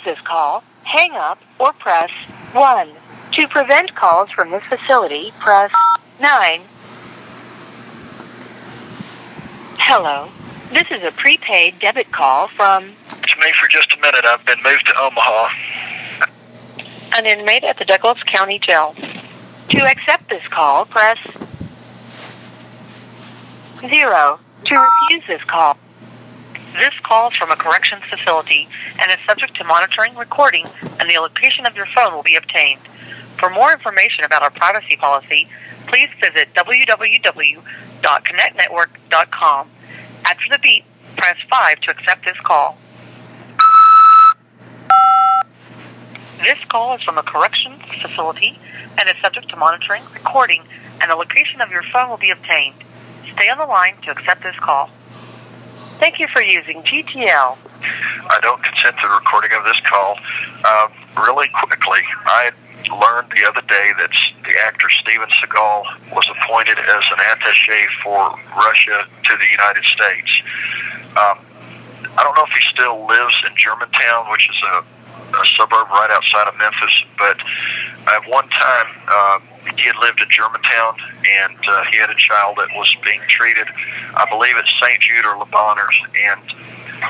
this call, hang up or press 1. To prevent calls from this facility, press 9. Hello. This is a prepaid debit call from... It's me for just a minute. I've been moved to Omaha. An inmate at the Douglas County Jail. To accept this call, press 0. To refuse this call. This call is from a corrections facility and is subject to monitoring, recording, and the location of your phone will be obtained. For more information about our privacy policy, please visit www.connectnetwork.com. After the beep, press 5 to accept this call. This call is from a corrections facility and is subject to monitoring, recording, and the location of your phone will be obtained. Stay on the line to accept this call. Thank you for using GTL. I don't consent to the recording of this call. Really quickly, I learned the other day that the actor Seagal was appointed as an attaché for Russia to the United States. I don't know if he still lives in Germantown, which is a suburb right outside of Memphis, but at one time he had lived in Germantown, and he had a child that was being treated, I believe, at St. Jude or Lebaners, and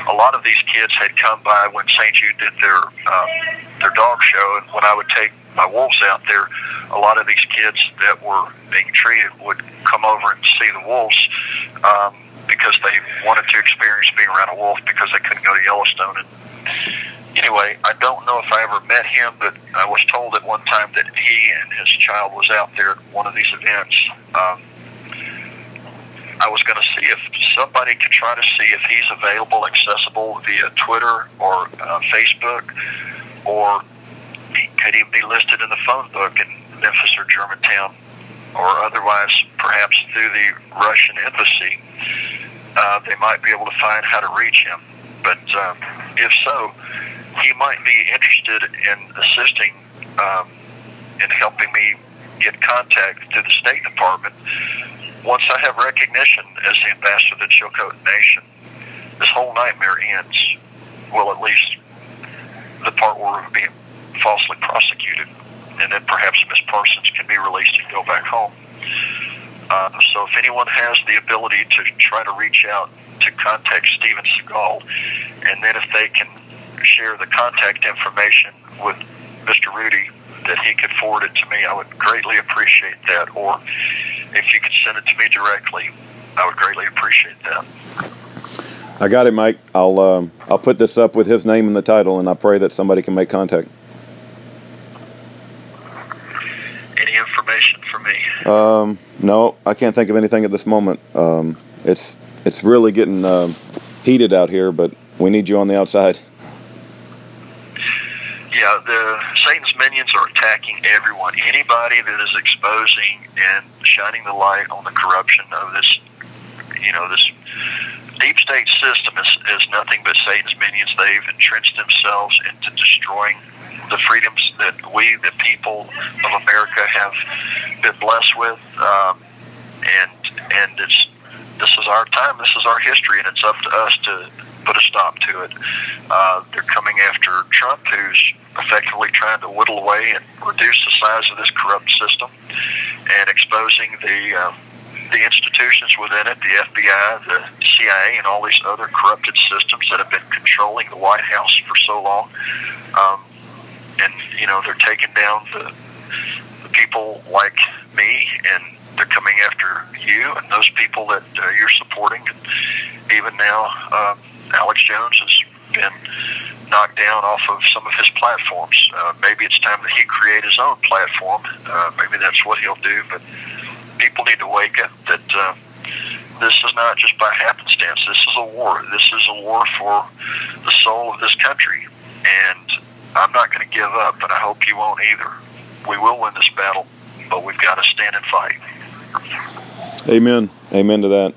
a lot of these kids had come by when St. Jude did their dog show, and when I would take my wolves out there, a lot of these kids that were being treated would come over and see the wolves because they wanted to experience being around a wolf because they couldn't go to Yellowstone. And anyway, I don't know if I ever met him, but I was told at one time that he and his child was out there at one of these events. I was going to see if somebody could try to see if he's available, accessible via Twitter or Facebook, or he could even be listed in the phone book in Memphis or Germantown, or otherwise perhaps through the Russian embassy. They might be able to find how to reach him. But if so, he might be interested in assisting in helping me get contact to the State Department. Once I have recognition as the ambassador to the Chilcote Nation, this whole nightmare ends. Well, at least the part where we're being falsely prosecuted, and then perhaps Miss Parsons can be released and go back home. So if anyone has the ability to try to reach out to contact Steven Seagal, and then if they can share the contact information with Mr. Rudy, that he could forward it to me, I would greatly appreciate that. Or if you could send it to me directly, I would greatly appreciate that. I got it, Mike. I'll put this up with his name in the title, and I pray that somebody can make contact. Any information for me? No, I can't think of anything at this moment. It's really getting heated out here, but we need you on the outside. Yeah, the Satan's minions are attacking everyone. Anybody that is exposing and shining the light on the corruption of this, this deep state system is nothing but Satan's minions. They've entrenched themselves into destroying the freedoms that we, the people of America, have been blessed with. And this is our time, this is our history, and it's up to us to put a stop to it. They're coming after Trump, who's effectively trying to whittle away and reduce the size of this corrupt system, and exposing the institutions within it, the FBI, the CIA, and all these other corrupted systems that have been controlling the White House for so long. And, they're taking down the people like me, and they're coming after you and those people that you're supporting. And even now, Alex Jones has been knocked down off of some of his platforms. Maybe it's time that he create his own platform. Maybe that's what he'll do. But people need to wake up that this is not just by happenstance. This is a war. This is a war for the soul of this country. And I'm not going to give up, but I hope you won't either. We will win this battle, but we've got to stand and fight. Amen. Amen to that.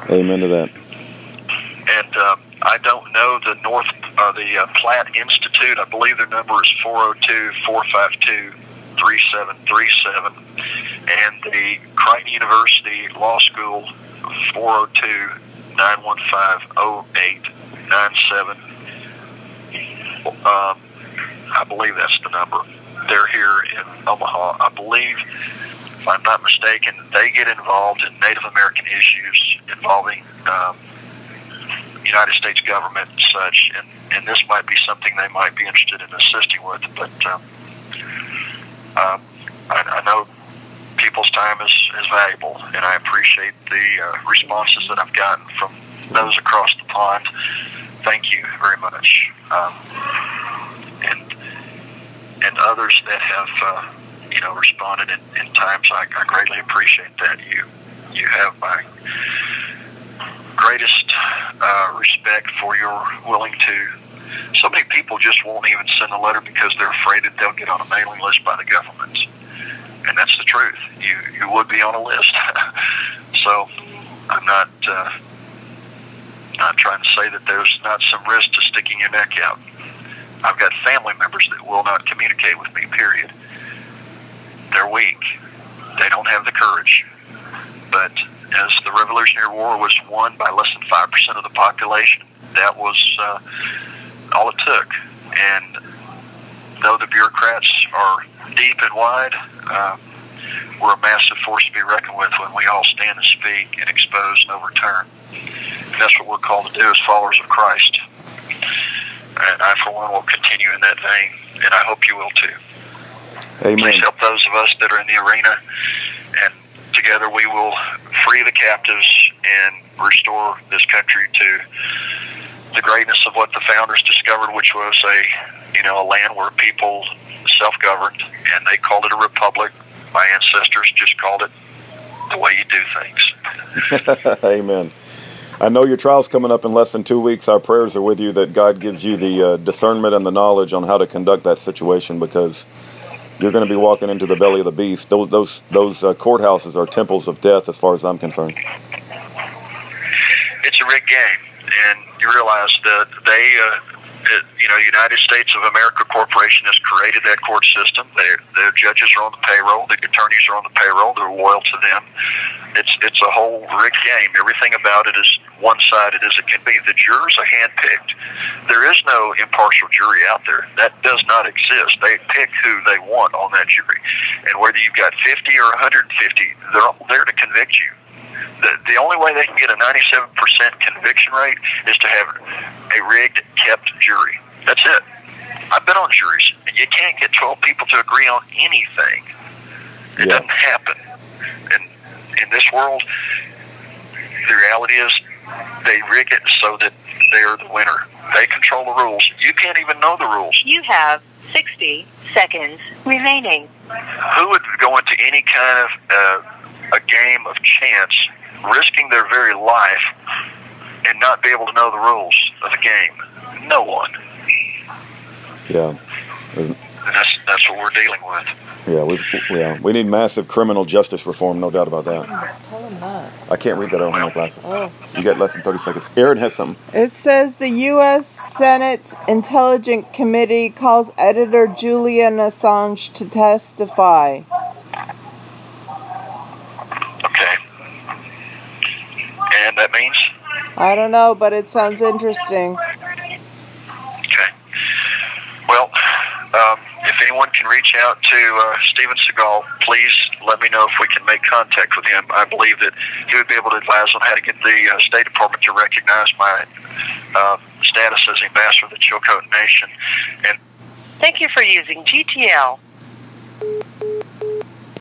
Amen to that. And I don't know the Platt Institute. I believe their number is 402-452-3737. And the Crichton University Law School, 402-915-0897. I believe that's the number. They're here in Omaha. I believe, if I'm not mistaken, they get involved in Native American issues involving United States government and such, and this might be something they might be interested in assisting with. But I know people's time is valuable, and I appreciate the responses that I've gotten from those across the pond. Thank you very much. And others that have responded in times, I greatly appreciate that. You have my greatest respect for your willing to. So many people just won't even send a letter because they're afraid that they'll get on a mailing list by the government, and that's the truth. You would be on a list. So I'm not trying to say that there's not some risk to sticking your neck out. I've got family members that will not communicate with me, period. They're weak. They don't have the courage. But as the Revolutionary War was won by less than 5% of the population, that was all it took. And though the bureaucrats are deep and wide, we're a massive force to be reckoned with when we all stand and speak and expose and overturn. And that's what we're called to do as followers of Christ. And I, for one, will continue in that vein, and I hope you will too. Amen. Please help those of us that are in the arena, and together we will free the captives and restore this country to the greatness of what the founders discovered, which was a land where people self-governed, and they called it a republic. My ancestors just called it the way you do things. Amen. I know your trial's coming up in less than 2 weeks. Our prayers are with you that God gives you the discernment and the knowledge on how to conduct that situation, because you're going to be walking into the belly of the beast. Those courthouses are temples of death as far as I'm concerned. It's a rigged game, and you realize that United States of America Corporation has created that court system. Their judges are on the payroll. The attorneys are on the payroll. They're loyal to them. It's a whole rigged game. Everything about it is one-sided as it can be. The jurors are handpicked. There is no impartial jury out there. That does not exist. They pick who they want on that jury. And whether you've got 50 or 150, they're all there to convict you. The only way they can get a 97% conviction rate is to have a rigged, kept jury. That's it. I've been on juries, and you can't get 12 people to agree on anything. It doesn't happen. And in this world, the reality is they rig it so that they're the winner. They control the rules. You can't even know the rules. You have 60 seconds remaining. Who would go into any kind of a game of chance, risking their very life, and not be able to know the rules of the game? No one. Yeah. And that's what we're dealing with. We need massive criminal justice reform, no doubt about that. Tell him that. I can't read that. I don't have my glasses. Oh. You got less than 30 seconds. Aaron has something. It says the U.S. Senate Intelligence Committee calls editor Julian Assange to testify. Okay. And that means? I don't know, but it sounds interesting. Okay. Well, if anyone can reach out to Steven Seagal, please let me know if we can make contact with him. I believe that he would be able to advise on how to get the State Department to recognize my status as ambassador of the Chilcotin Nation. And Thank you for using GTL.